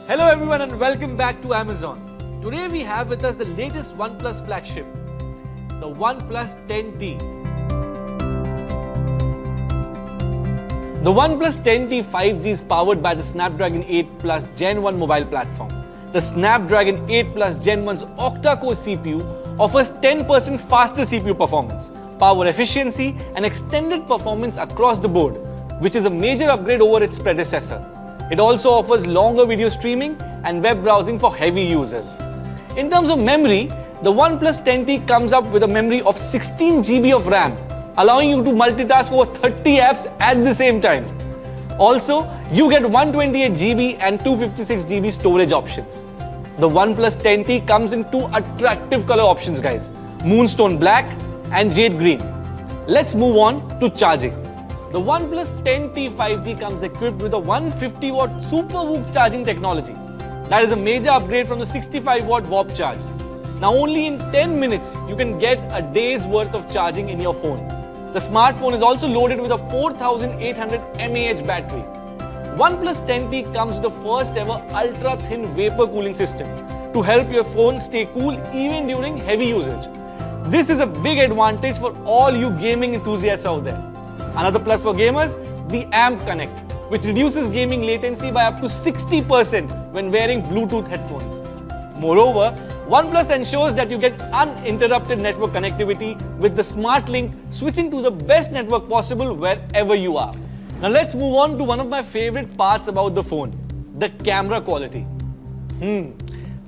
Hello everyone and welcome back to Amazon. Today we have with us the latest OnePlus flagship, the OnePlus 10T. The OnePlus 10T 5G is powered by the Snapdragon 8 Plus Gen 1 mobile platform. The Snapdragon 8 Plus Gen 1's octa-core CPU offers 10% faster CPU performance, power efficiency and extended performance across the board, which is a major upgrade over its predecessor. It also offers longer video streaming and web browsing for heavy users. In terms of memory, the OnePlus 10T comes up with a memory of 16 GB of RAM, allowing you to multitask over 30 apps at the same time. Also, you get 128 GB and 256 GB storage options. The OnePlus 10T comes in two attractive color options, guys: Moonstone Black and Jade Green. Let's move on to charging. The OnePlus 10T 5G comes equipped with a 150-watt Super Whoop charging technology. That is a major upgrade from the 65-watt warp charge. Now only in 10 minutes, you can get a day's worth of charging in your phone. The smartphone is also loaded with a 4800 mAh battery. OnePlus 10T comes with the first ever ultra-thin vapor cooling system to help your phone stay cool even during heavy usage. This is a big advantage for all you gaming enthusiasts out there. Another plus for gamers, the Amp Connect, which reduces gaming latency by up to 60% when wearing Bluetooth headphones. Moreover, OnePlus ensures that you get uninterrupted network connectivity with the Smart Link, switching to the best network possible wherever you are. Now let's move on to one of my favorite parts about the phone, the camera quality.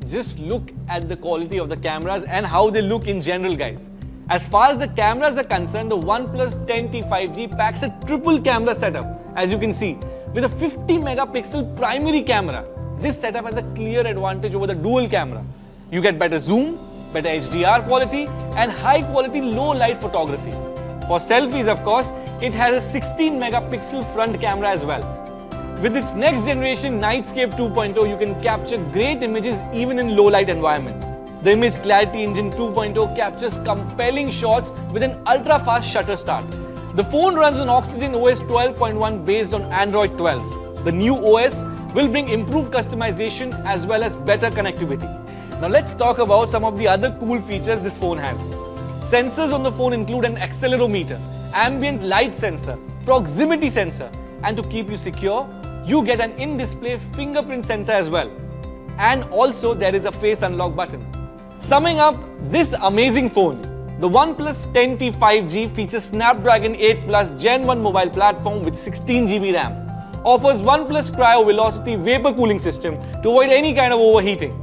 Just look at the quality of the cameras and how they look in general, guys. As far as the cameras are concerned, the OnePlus 10T 5G packs a triple camera setup, as you can see, with a 50 megapixel primary camera. This setup has a clear advantage over the dual camera. You get better zoom, better HDR quality and high quality low light photography. For selfies, of course, it has a 16 megapixel front camera as well. With its next generation Nightscape 2.0, you can capture great images even in low light environments. The Image Clarity Engine 2.0 captures compelling shots with an ultra-fast shutter start. The phone runs on Oxygen OS 12.1 based on Android 12. The new OS will bring improved customization as well as better connectivity. Now let's talk about some of the other cool features this phone has. Sensors on the phone include an accelerometer, ambient light sensor, proximity sensor, and to keep you secure, you get an in-display fingerprint sensor as well. And also there is a face unlock button. Summing up this amazing phone, the OnePlus 10T 5G features Snapdragon 8 Plus Gen 1 mobile platform with 16 GB RAM, offers OnePlus Cryo Velocity vapor cooling system to avoid any kind of overheating,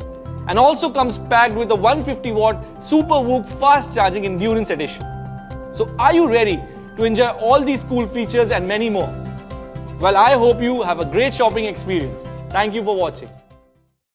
and also comes packed with a 150-watt Super Whoop fast charging endurance edition. So are you ready to enjoy all these cool features and many more? Well, I hope you have a great shopping experience. Thank you for watching.